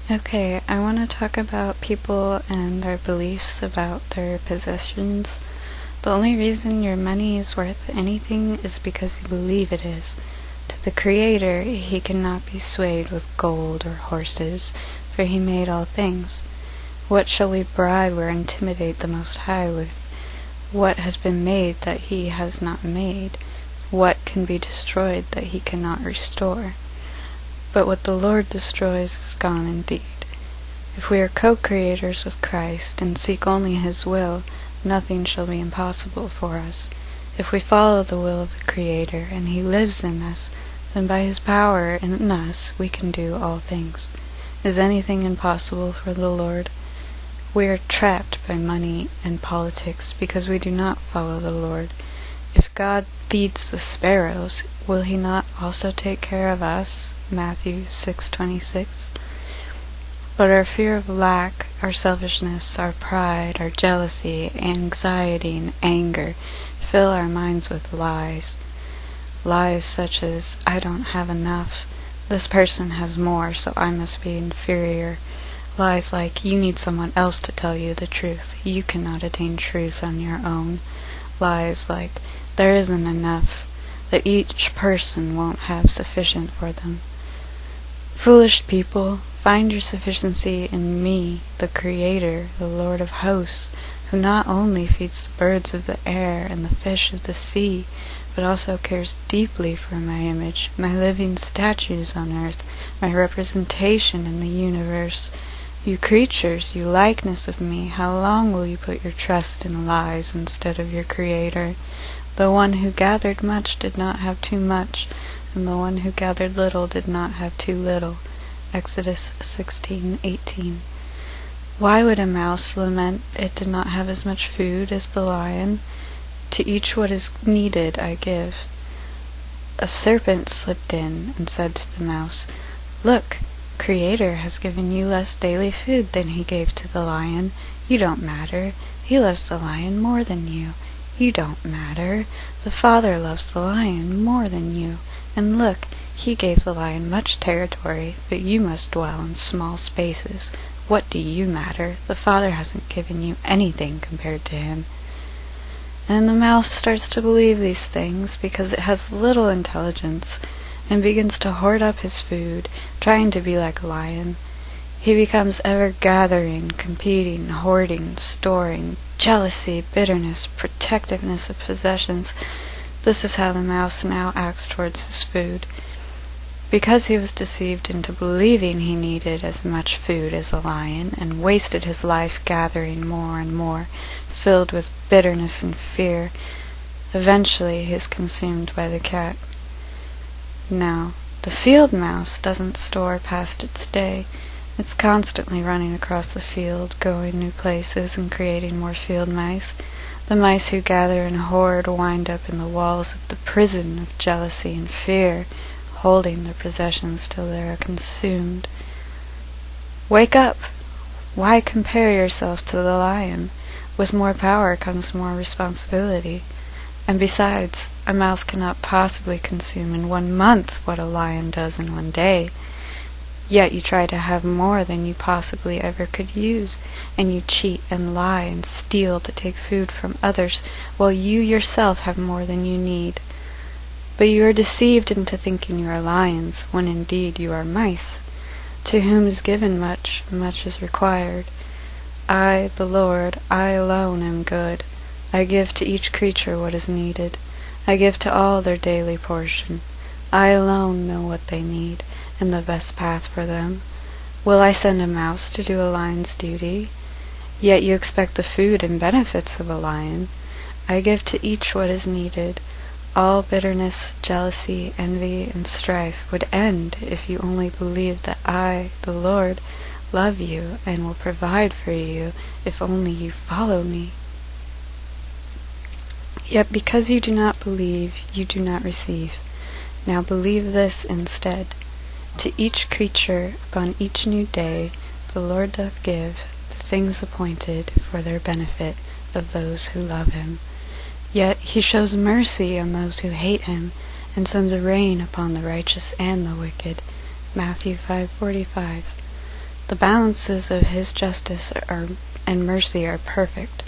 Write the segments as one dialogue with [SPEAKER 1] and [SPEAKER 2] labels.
[SPEAKER 1] Okay, I want to talk about people and their beliefs about their possessions. The only reason your money is worth anything is because you believe it is. To the Creator, he cannot be swayed with gold or horses, for he made all things. What shall we bribe or intimidate the Most High with? What has been made that he has not made? What can be destroyed that he cannot restore? But what the Lord destroys is gone indeed. If we are co-creators with Christ and seek only his will, nothing shall be impossible for us. If we follow the will of the Creator and he lives in us, then by his power in us we can do all things. Is anything impossible for the Lord? We are trapped by money and politics because we do not follow the Lord. If God feeds the sparrows, will he not also take care of us? Matthew 6:26. But our fear of lack, our selfishness, our pride, our jealousy, anxiety, and anger fill our minds with lies. Lies such as, I don't have enough, this person has more, so I must be inferior. Lies like, you need someone else to tell you the truth, you cannot attain truth on your own. Lies like, there isn't enough, that each person won't have sufficient for them. Foolish people, find your sufficiency in me, the Creator, the Lord of hosts, who not only feeds the birds of the air and the fish of the sea, but also cares deeply for my image, my living statues on earth, my representation in the universe. You creatures, you likeness of me, how long will you put your trust in lies instead of your Creator? The one who gathered much did not have too much, and the one who gathered little did not have too little. Exodus 16:18. Why would a mouse lament it did not have as much food as the lion? To each what is needed I give. A serpent slipped in and said to the mouse, Look, Creator has given you less daily food than he gave to the lion. You don't matter. He loves the lion more than you. You don't matter. The Father loves the lion more than you. And look, he gave the lion much territory, but you must dwell in small spaces. What do you matter? The Father hasn't given you anything compared to him. And the mouse starts to believe these things because it has little intelligence and begins to hoard up his food, trying to be like a lion. He becomes ever gathering, competing, hoarding, storing, jealousy, bitterness, protectiveness of possessions. This is how the mouse now acts towards his food. Because he was deceived into believing he needed as much food as a lion, and wasted his life gathering more and more, filled with bitterness and fear, eventually he is consumed by the cat. Now, the field mouse doesn't store past its day. It's constantly running across the field, going new places and creating more field mice. The mice who gather and hoard wind up in the walls of the prison of jealousy and fear, holding their possessions till they are consumed. Wake up! Why compare yourself to the lion? With more power comes more responsibility. And besides, a mouse cannot possibly consume in 1 month what a lion does in 1 day. Yet you try to have more than you possibly ever could use, and you cheat and lie and steal to take food from others, while you yourself have more than you need. But you are deceived into thinking you are lions, when indeed you are mice. To whom is given much, much is required. I, the Lord, I alone am good. I give to each creature what is needed. I give to all their daily portion. I alone know what they need, and the best path for them. Will I send a mouse to do a lion's duty? Yet you expect the food and benefits of a lion. I give to each what is needed. All bitterness, jealousy, envy, and strife would end if you only believed that I, the Lord, love you and will provide for you if only you follow me. Yet because you do not believe, you do not receive. Now believe this instead. To each creature upon each new day the Lord doth give the things appointed for their benefit of those who love him. Yet he shows mercy on those who hate him, and sends a rain upon the righteous and the wicked. Matthew 5:45. The balances of his justice and mercy are perfect.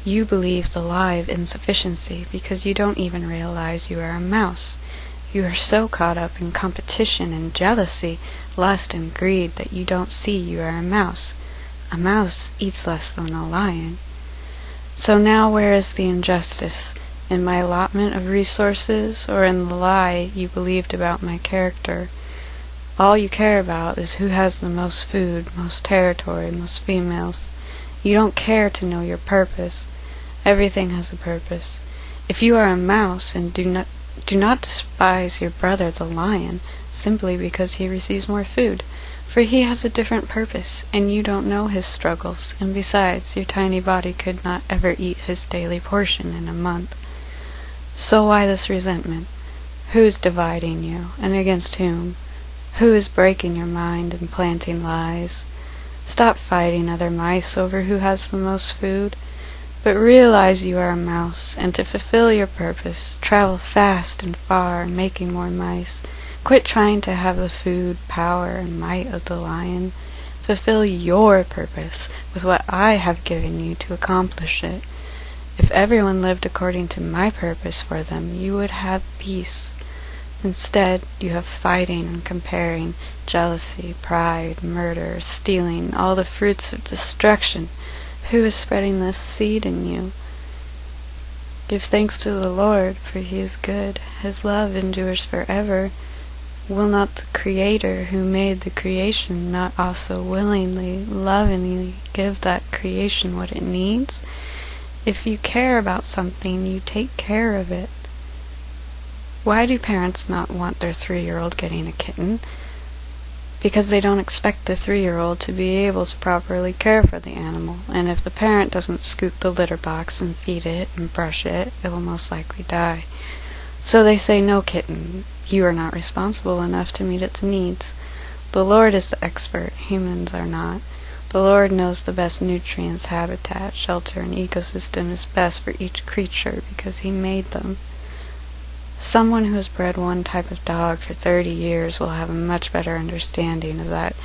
[SPEAKER 1] You believe the lie of insufficiency because you don't even realize you are a mouse. You are so caught up in competition and jealousy, lust and greed that you don't see you are a mouse. A mouse eats less than a lion. So now where is the injustice? In my allotment of resources, or in the lie you believed about my character? All you care about is who has the most food, most territory, most females. You don't care to know your purpose. Everything has a purpose. If you are a mouse, and do not despise your brother the lion, simply because he receives more food, for he has a different purpose, and you don't know his struggles, and besides, your tiny body could not ever eat his daily portion in a month. So why this resentment? Who is dividing you, and against whom? Who is breaking your mind and planting lies? Stop fighting other mice over who has the most food, but realize you are a mouse, and to fulfill your purpose, travel fast and far, making more mice. Quit trying to have the food, power, and might of the lion. Fulfill your purpose with what I have given you to accomplish it. If everyone lived according to my purpose for them, you would have peace. Instead, you have fighting and comparing, jealousy, pride, murder, stealing, all the fruits of destruction. Who is spreading this seed in you? Give thanks to the Lord, for he is good. His love endures forever. Will not the Creator who made the creation not also willingly, lovingly give that creation what it needs? If you care about something, you take care of it. Why do parents not want their 3-year-old getting a kitten? Because they don't expect the 3-year-old to be able to properly care for the animal, and if the parent doesn't scoop the litter box and feed it and brush it, it will most likely die. So they say, no kitten, you are not responsible enough to meet its needs. The Lord is the expert, humans are not. The Lord knows the best nutrients, habitat, shelter, and ecosystem is best for each creature because he made them. Someone who has bred one type of dog for 30 years will have a much better understanding of that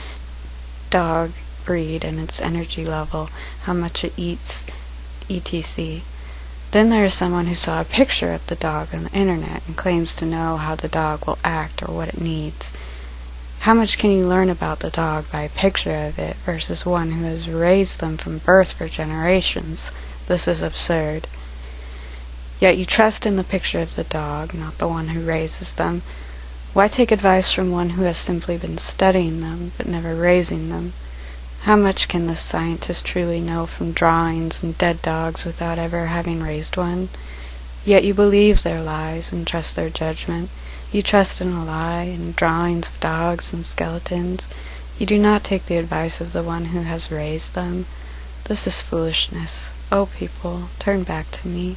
[SPEAKER 1] dog breed and its energy level, how much it eats, etc. Then there is someone who saw a picture of the dog on the internet and claims to know how the dog will act or what it needs. How much can you learn about the dog by a picture of it versus one who has raised them from birth for generations? This is absurd. Yet you trust in the picture of the dog, not the one who raises them. Why take advice from one who has simply been studying them, but never raising them? How much can this scientist truly know from drawings and dead dogs without ever having raised one? Yet you believe their lies and trust their judgment. You trust in a lie and drawings of dogs and skeletons. You do not take the advice of the one who has raised them. This is foolishness. O people, turn back to me.